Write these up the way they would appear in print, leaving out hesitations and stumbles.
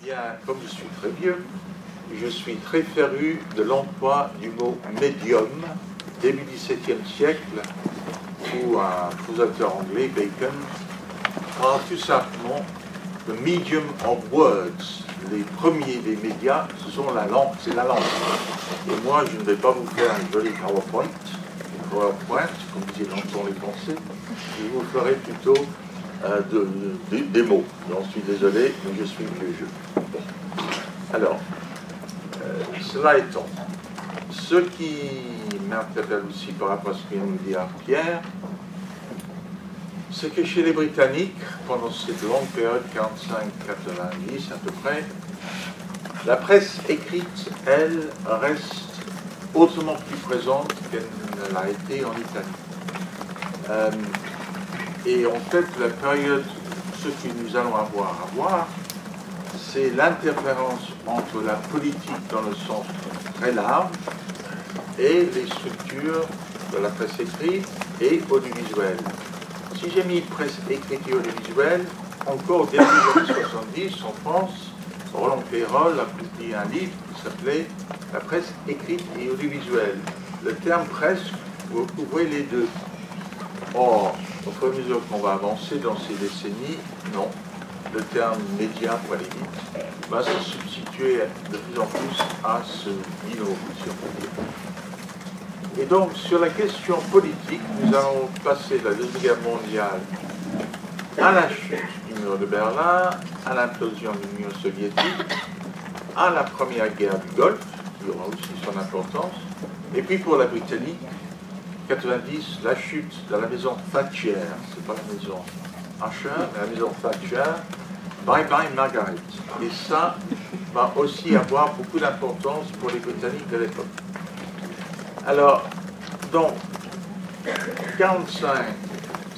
bien, comme je suis très vieux, je suis très féru de l'emploi du mot médium, début XVIIe siècle, où un philosophe anglais, Bacon, parle tout simplement de medium of words. Les premiers des médias, ce sont la langue, c'est la langue. Et moi, je ne vais pas vous faire une jolie PowerPoint, comme disaient longtemps les Français, je vous ferai plutôt des mots. J'en suis désolé, mais je suis vieux jeu. Bon. Alors, cela étant, ce qui m'interpelle aussi par rapport à ce que vient de me dire Pierre, c'est que chez les Britanniques, pendant cette longue période, 45-90 à peu près, la presse écrite, elle, reste autrement plus présente qu'elle ne l'a été en Italie. Et en fait, la période, ce que nous allons avoir à voir, c'est l'interférence entre la politique dans le sens très large et les structures de la presse écrite et audiovisuelle. Si j'ai mis presse écrite et audiovisuelle, encore au début des années 70, en France, Roland Pérol a publié un livre qui s'appelait « La presse écrite et audiovisuelle ». Le terme « presse » recouvrait les deux. Or, au fur et à mesure qu'on va avancer dans ces décennies, non. Le terme « média » pour aller vite, va se substituer de plus en plus à ce binôme, si on peut dire. Et donc, sur la question politique, nous allons passer de la Deuxième Guerre mondiale à la chute du mur de Berlin, à l'implosion de l'Union soviétique, à la première guerre du Golfe, qui aura aussi son importance, et puis pour la Britannique, 90, la chute de la maison Thatcher, c'est pas la maison Asher, mais la maison Thatcher, bye bye Margaret. Et ça va aussi avoir beaucoup d'importance pour les Britanniques de l'époque. Alors, donc, 45,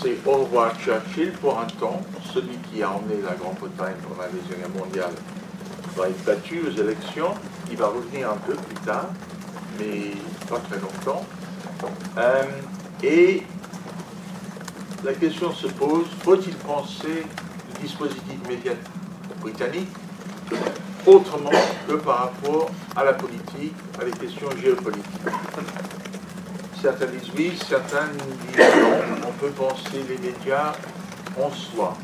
c'est au revoir Churchill pour un temps, celui qui a emmené la Grande-Bretagne pendant la Deuxième Guerre mondiale va être battu aux élections, il va revenir un peu plus tard, mais pas très longtemps. Et la question se pose, faut-il penser le dispositif médiatique britannique autrement que par rapport à la politique, à les questions géopolitiques? Certains disent oui, certains disent non, on peut penser les médias en soi.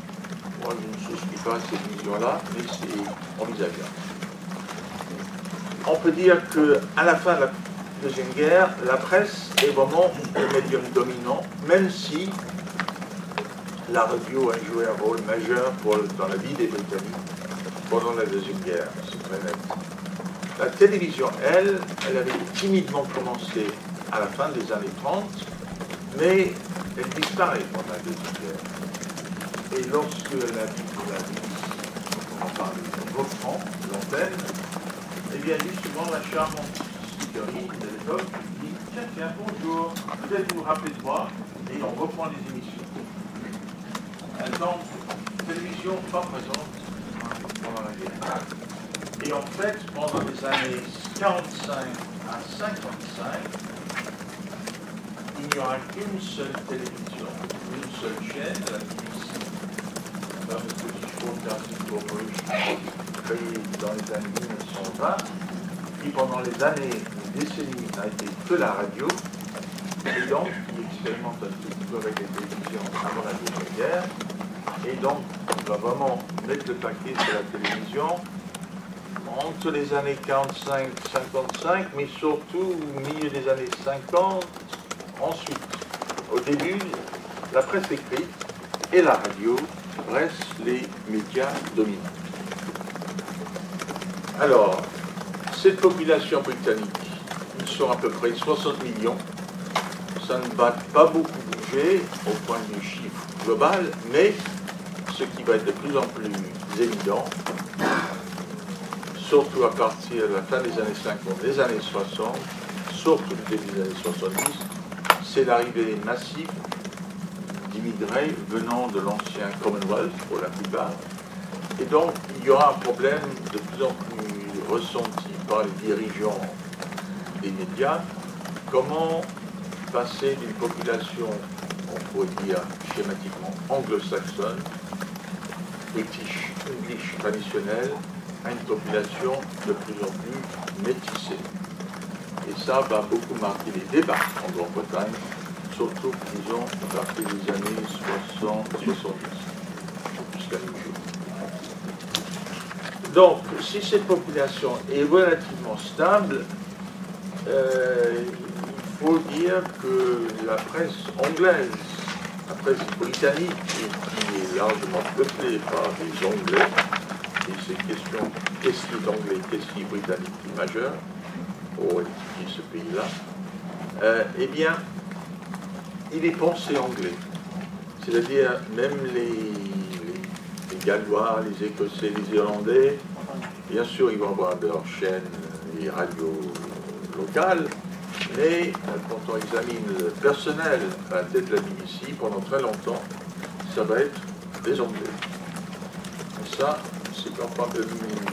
Moi, je ne souscris pas à cette vision-là, mais c'est envisageable. On peut dire qu'à la fin de la Deuxième Guerre, la presse est vraiment le médium dominant, même si la radio a joué un rôle majeur dans la vie des Britanniques pendant la Deuxième Guerre, c'est très net. La télévision, elle avait timidement commencé à la fin des années 30, mais elle disparaît pendant la Deuxième Guerre. Et lorsque la vie, reprend l'antenne, eh bien, justement, la charmante speakerine de l'époque dit « Tiens, bonjour, peut-être vous rappelez de moi ?» et on reprend les émissions. Donc, télévision pas présente pendant la guerre. Et en fait, pendant les années 45 à 55, il n'y aura qu'une seule télévision, une seule chaîne, la BBC, la British Broadcasting Corporation, créée dans les années 1920, qui pendant les années, les décennies, n'a été que la radio, et donc qui expérimente un tout petit peu avec les télévisions avant la Deuxième Guerre, et donc on va vraiment mettre le paquet sur la télévision entre les années 45-55, mais surtout au milieu des années 50. Ensuite, au début, la presse écrite et la radio restent les médias dominants. Alors, cette population britannique, ils sont à peu près 60 millions. Ça ne va pas beaucoup bouger au point de vue chiffre global, mais ce qui va être de plus en plus évident, surtout à partir de la fin des années 50, des années 60, surtout le début des années 70, c'est l'arrivée massive d'immigrés venant de l'ancien Commonwealth, pour la plupart. Et donc, il y aura un problème de plus en plus ressenti par les dirigeants des médias. Comment passer d'une population, on pourrait dire schématiquement, anglo-saxonne, British English traditionnel, à une population de plus en plus métissée. Et ça va beaucoup marquer les débats en Grande-Bretagne, surtout, disons, à partir des années 60-70, jusqu'à nos jours. Donc, si cette population est relativement stable, il faut dire que la presse anglaise, la presse britannique, qui est largement peuplée par des Anglais, et ces questions, qu'est-ce qui est anglais, qu'est-ce qui est britannique, qui est majeur, pour étudier ce pays-là, eh bien, il est pensé anglais. C'est-à-dire, même les Gallois, les Écossais, les Irlandais, bien sûr, ils vont avoir leur chaîne et radio locale, mais quand on examine le personnel à la tête de la BBC, pendant très longtemps, ça va être des Anglais. Et ça, c'est parfois un peu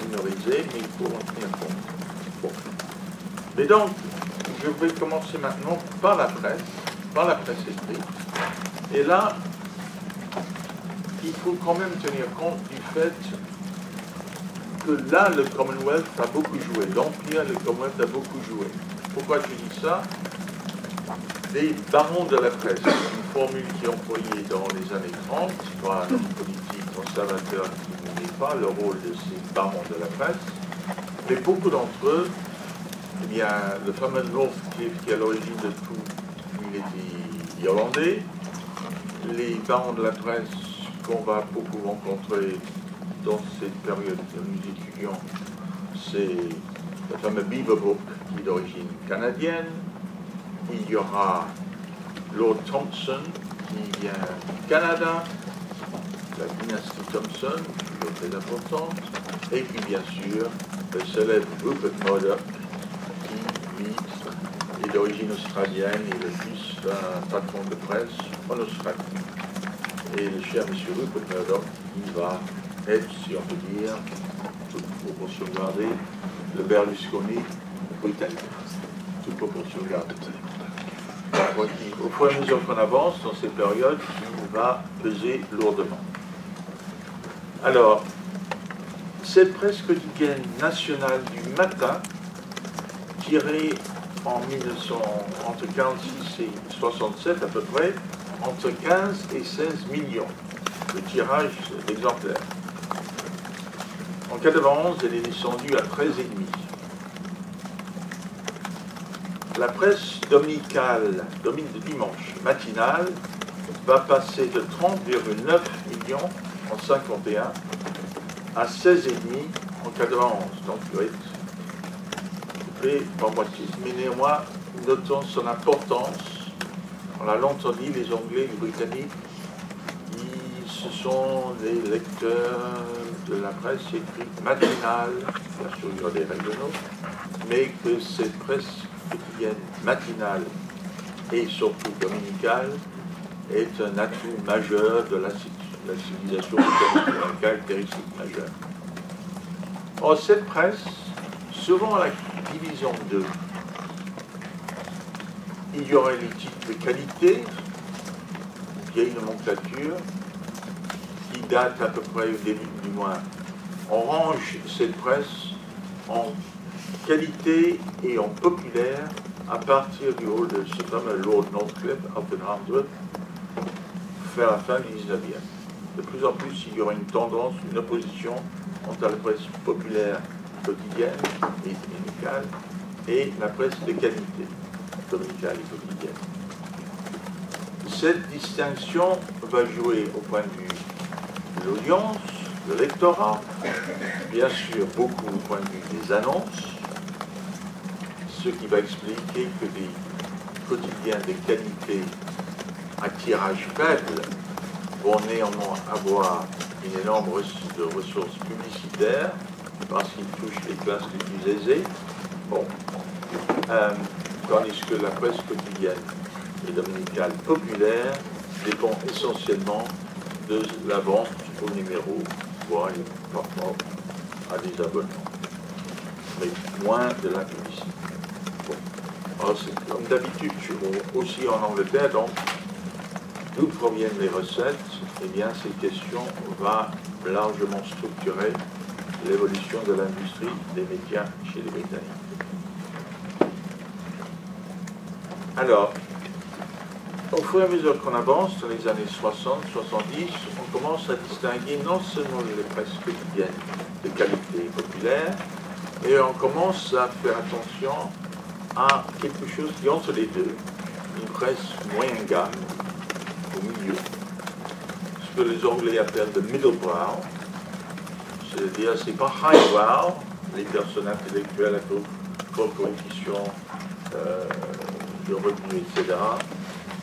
minorisé, mais il faut en tenir compte. Bon. Mais donc, je vais commencer maintenant par la presse écrite. Et là, il faut quand même tenir compte du fait que là, le Commonwealth a beaucoup joué. L'Empire, le Commonwealth a beaucoup joué. Pourquoi je dis ça? Les barons de la presse, une formule qui est employée dans les années 30 par un homme politique conservateur qui n'est pas le rôle de ces barons de la presse, mais beaucoup d'entre eux, eh bien, le fameux Northcliffe qui est à l'origine de tout, il était irlandais. Les barons de la presse qu'on va beaucoup rencontrer dans cette période que nous étudions, c'est le fameux Beaverbrook qui est d'origine canadienne. Il y aura Lord Thompson qui vient du Canada, la dynastie Thompson, toujours très importante, et puis bien sûr le célèbre Rupert Murdoch qui, lui, est d'origine australienne et le fils d'un patron de presse en Australie. Et le cher M. Rupert Murdoch, il va être, si on peut dire, toute proportion gardée, le Berlusconi britannique. Toute proportion gardée. Au fur et à mesure qu'on avance dans ces périodes, il va peser lourdement. Alors, cette presse quotidienne nationale du matin, tirée entre 46 et 67 à peu près, entre 15 et 16 millions de tirages d'exemplaires. En 91, elle est descendue à 13,5. La presse dominicale, de dimanche, matinale, va passer de 30,9 millions en 51 à 16,5 en 91. Donc, il va être coupé par moitié. Mais néanmoins, notons son importance. On l'a longtemps dit, les Anglais, les Britanniques, ce sont des lecteurs de la presse écrite matinale, bien sûr il y a des régionaux, mais que cette presse quotidienne matinale et surtout dominicale est un atout majeur de la civilisation britannique, un caractéristique majeur. Or, cette presse, selon la division 2, il y aurait les titres de qualité, vieille nomenclature, qui date à peu près au début du mois. On range cette presse en qualité et en populaire à partir du rôle de ce fameux Lord Northcliffe, Alfred Harmsworth, vers la fin du 19e. De plus en plus, il y aura une tendance, une opposition entre la presse populaire quotidienne et dominicale et la presse de qualité, dominicale et quotidienne. Cette distinction va jouer au point de vue de l'audience, de l'électorat, bien sûr beaucoup au point de vue des annonces, ce qui va expliquer que des quotidiens de qualité à tirage faible vont néanmoins avoir une énorme de ressources publicitaires parce qu'ils touchent les classes les plus aisées. Bon. Tandis que la presse quotidienne et dominicale populaire dépend essentiellement de la vente au numéro, voire parfois à des abonnements, mais moins de la publicité. Bon. Alors, comme d'habitude, aussi en Angleterre, donc, d'où proviennent les recettes? Eh bien, cette question va largement structurer l'évolution de l'industrie des médias chez les Britanniques. Alors, au fur et à mesure qu'on avance dans les années 60, 70, on commence à distinguer non seulement les presses quotidiennes de qualité populaire, mais on commence à faire attention à quelque chose qui est entre les deux, une presse moyenne gamme, au milieu, ce que les Anglais appellent le middlebrow, c'est-à-dire c'est pas highbrow, les personnes intellectuelles à forte coefficient de revenus, etc.,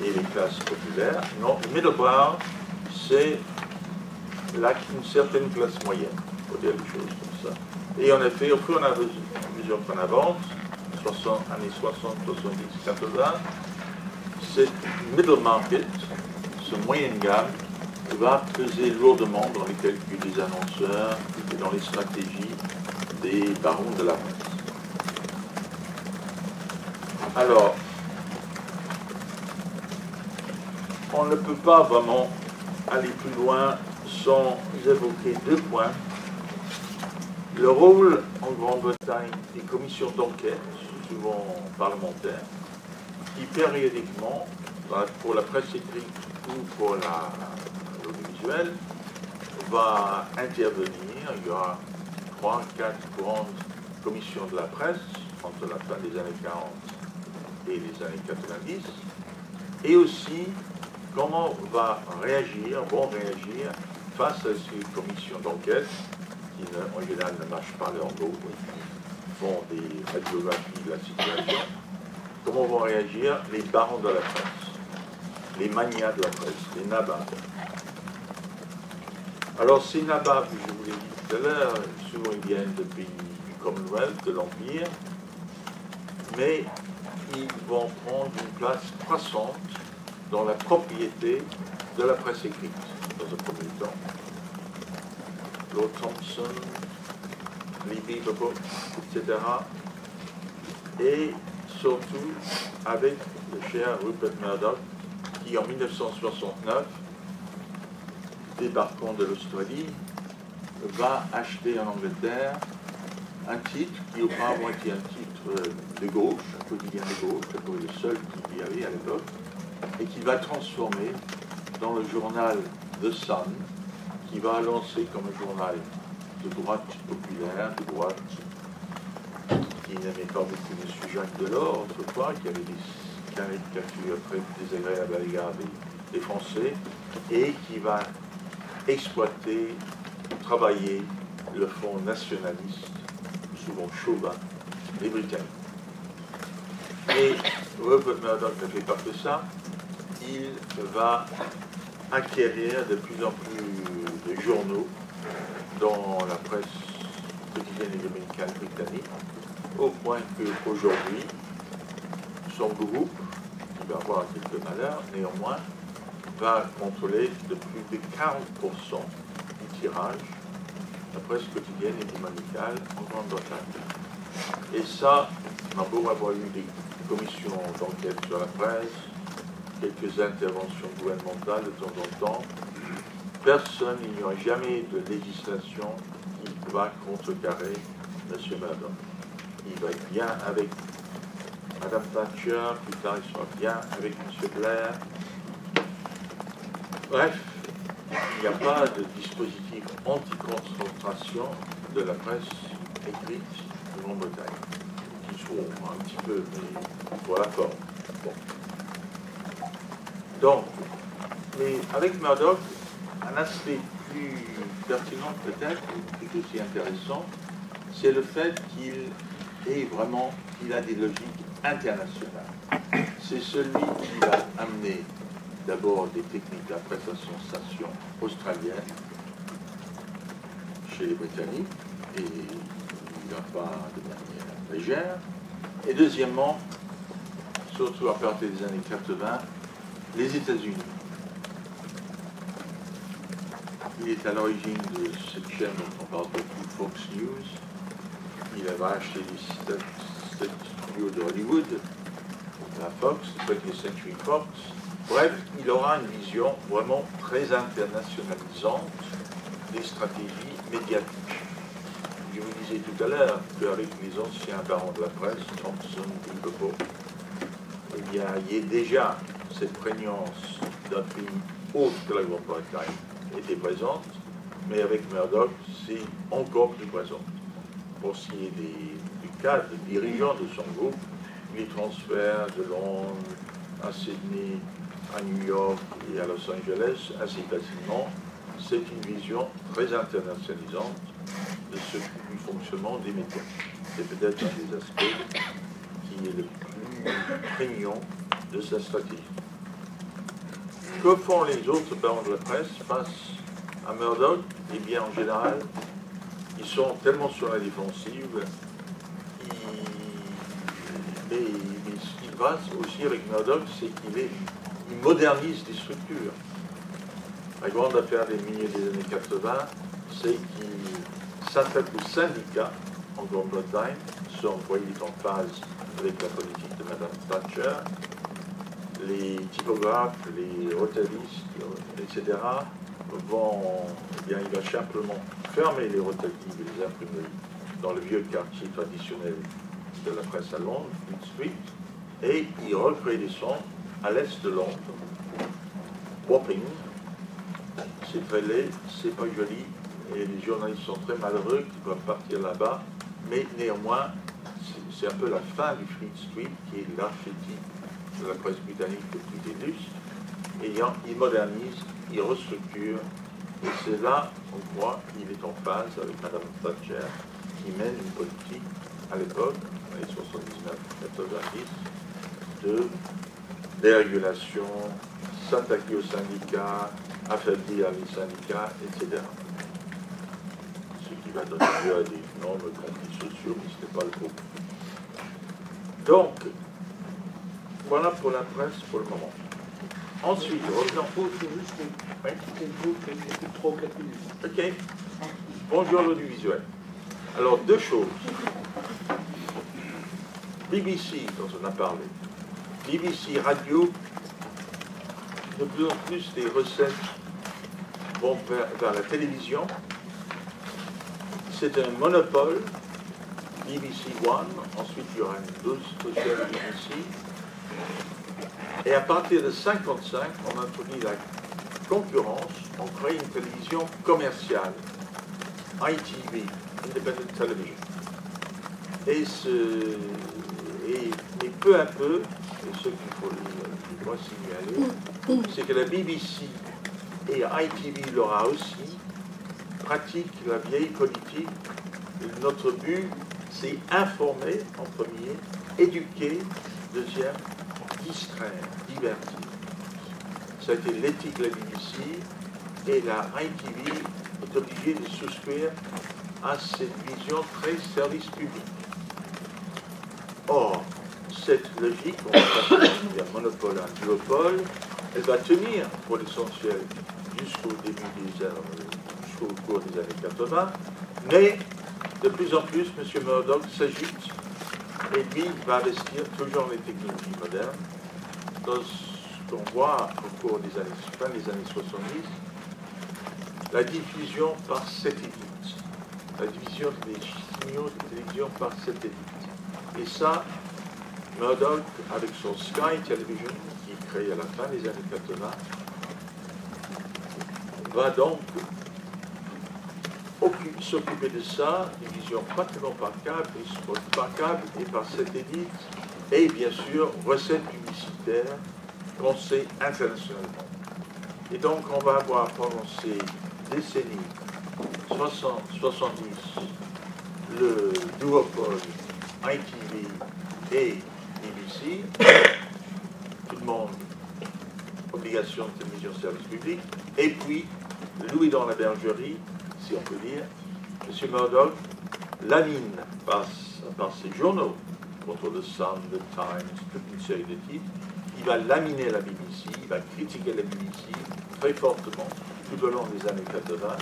et les classes populaires. Non, le middlebrow, c'est une certaine classe moyenne, pour dire des choses comme ça. Et en effet, au fur et à mesure qu'on avance, années 60, 70, 80, cette middle market, ce moyenne gamme, va peser lourdement dans les calculs des annonceurs et dans les stratégies des barons de la presse. Alors, on ne peut pas vraiment aller plus loin sans évoquer deux points. Le rôle en Grande-Bretagne des commissions d'enquête, souvent parlementaires, qui périodiquement, pour la presse écrite ou pour l'audiovisuel, va intervenir. Il y aura 3, 4 grandes commissions de la presse entre la fin des années 40 et les années 90, et aussi comment vont réagir face à ces commissions d'enquête qui, en général, ne marchent pas leur mot, qui font des radiographies de la situation. Comment vont réagir les barons de la presse, les magnats de la presse, les nababs. Alors, ces nababs, je vous l'ai dit tout à l'heure, souvent ils viennent de pays du Commonwealth, de l'Empire, mais ils vont prendre une place croissante dans la propriété de la presse écrite, dans un premier temps. Lord Thompson, les Beaver Books, etc. Et surtout avec le cher Rupert Murdoch, qui en 1969, débarquant de l'Australie, va acheter en Angleterre un titre qui auparavant était un titre de gauche, un quotidien de gauche, le seul qu'il y avait à l'époque, et qui va transformer dans le journal The Sun, qui va lancer comme un journal de droite populaire, de droite, qui n'aimait pas beaucoup M. Jacques Delors autrefois, qui avait des caricatures très désagréables à l'égard des Français, et qui va exploiter, travailler le front nationaliste, souvent chauvin, des Britanniques. Et Rupert Murdoch ne fait pas que ça, il va acquérir de plus en plus de journaux dans la presse quotidienne et dominicale britannique, au point qu'aujourd'hui, son groupe, qui va avoir quelques malheurs, néanmoins, va contrôler de plus de 40% du tirage de la presse quotidienne et dominicale en Grande-Bretagne. Et ça, on a beau avoir eu des commissions d'enquête sur la presse, quelques interventions gouvernementales de temps en temps, personne, il n'y aura jamais de législation qui va contrecarrer M. Murdoch. Il va être bien avec Mme Thatcher, plus tard il sera bien avec M. Blair. Bref, il n'y a pas de dispositif anti-concentration de la presse écrite de Grande-Bretagne, qui sont un petit peu, mais pour la forme. Bon. Donc, mais avec Murdoch, un aspect plus pertinent peut-être, et aussi intéressant, c'est le fait qu'il a des logiques internationales. C'est celui qui va amener d'abord des techniques d'appréciation australienne chez les Britanniques, et il ne va pas de manière légère. Et deuxièmement, surtout à partir des années 80, les États-Unis. Il est à l'origine de cette chaîne dont on parle beaucoup, Fox News. Il va acheter des studios de Hollywood, la Fox, 20th Century Fox. Bref, il aura une vision vraiment très internationalisante des stratégies médiatiques. disais tout à l'heure qu'avec les anciens parents de la presse, Thompson, Bilbo, il y a déjà cette prégnance d'un pays autre que la Grande-Bretagne était présente, mais avec Murdoch, c'est encore plus présent. Pour ce qui est du cadre dirigeant de son groupe, les transferts de Londres à Sydney, à New York et à Los Angeles assez facilement, c'est une vision très internationalisante du fonctionnement des médias. C'est peut-être un des aspects qui est le plus prégnant de sa stratégie. Que font les autres parents de la presse face à Murdoch? Eh bien, en général, ils sont tellement sur la défensive, mais ce qui se passe aussi avec Murdoch, c'est qu'il modernise des structures. La grande affaire des milieux des années 80, c'est qu'il s'attaque aux syndicats en Grande-Bretagne. Il est en phase avec la politique de Mme Thatcher. Les typographes, les rotalistes, etc. Il va simplement fermer les rotatives et les imprimeries dans le vieux quartier traditionnel de la presse à Londres, Fleet Street, et il recrée des centres à l'est de Londres, Wapping. C'est très laid, c'est pas joli, et les journalistes sont très malheureux qui doivent partir là-bas, mais néanmoins, c'est un peu la fin du Fleet Street, qui est l'archétype de la presse britannique le plus illustre, et il modernise, il restructure, et c'est là, on voit, qu'il est en phase avec Mme Thatcher, qui mène une politique, à l'époque, dans les 79-90, de dérégulation, s'attaquer aux syndicats, affaiblir les syndicats, etc. Ce qui va donner lieu à des énormes conflits sociaux, mais ce n'est pas le groupe. Donc, voilà pour la presse pour le moment. Ensuite, revenons. Ok. Bonjour l'audiovisuel. Alors, deux choses. BBC, dont on a parlé. BBC Radio, de plus en plus, les recettes vont vers la télévision. C'est un monopole. BBC One, ensuite il y aura une deuxième BBC. Et à partir de 1955, on introduit la concurrence, on crée une télévision commerciale, ITV, Independent Television. Et peu à peu, et ce qu'il faut signaler, c'est que la BBC et ITV l'aura aussi pratique la vieille politique. Notre but, c'est informer en premier, éduquer, deuxième, distraire, divertir. Ça a été l'éthique de la BBC, et la ITV est obligée de souscrire à cette vision très service public. Or, cette logique, on va passer d'un monopole à un duopole, elle va tenir pour l'essentiel jusqu'au cours des années 80, mais de plus en plus, M. Murdoch s'agite et lui va investir toujours dans les technologies modernes. Dans ce qu'on voit au cours des fin des années 70, la diffusion par satellite, la diffusion des signaux de télévision par satellite. Et ça, Murdoch, avec son Sky Television, qui est créé à la fin des années 80, va donc s'occuper de ça, division pratiquement par câble, et par satellite, et bien sûr, recettes publicitaires pensées internationalement. Et donc, on va avoir pendant ces décennies 60-70 le duopole ITV et BBC, tout le monde, obligation de télévision service public, et puis Louis dans la bergerie, si on peut dire, M. Murdoch lamine par ses journaux, contre le Sun, le Times, toute une série de titres, il va laminer la BBC, il va critiquer la BBC très fortement tout au long des années 80,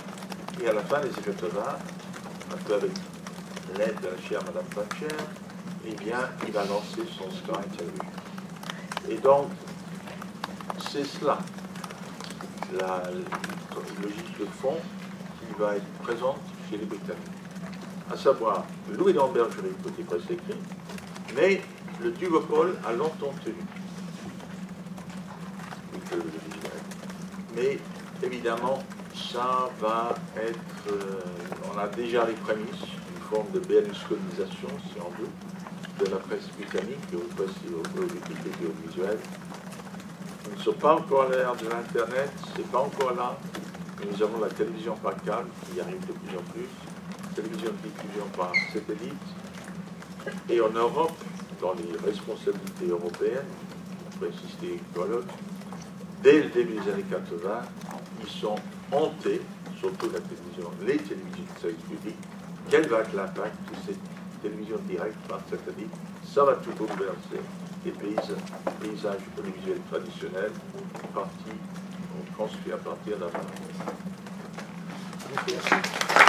et à la fin des années 80, un peu avec l'aide de la chère Mme Thatcher, eh bien, il va lancer son Sky Television. Et donc, c'est cela, la logique de fond qui va être présente chez les Britanniques. à savoir Louis Lambergerie côté presse écrite, mais le duopole a longtemps tenu. Mais évidemment, ça va être, on a déjà les prémices, une forme de berlusconisation, si on veut, de la presse britannique, presse politique et audiovisuelle. Nous ne sommes pas encore à l'ère de l'Internet, c'est pas encore là. Nous avons la télévision par câble qui arrive de plus en plus, télévision de diffusion par satellite. Et en Europe, dans les responsabilités européennes, on peut insister colloque, dès le début des années 80, ils sont hantés, surtout la télévision, les télévisions de service public. Quel va être l'impact de cette télévision directe par satellite? Ça va tout bouleverser les paysages audiovisuels traditionnels, construits à partir d'un. Merci.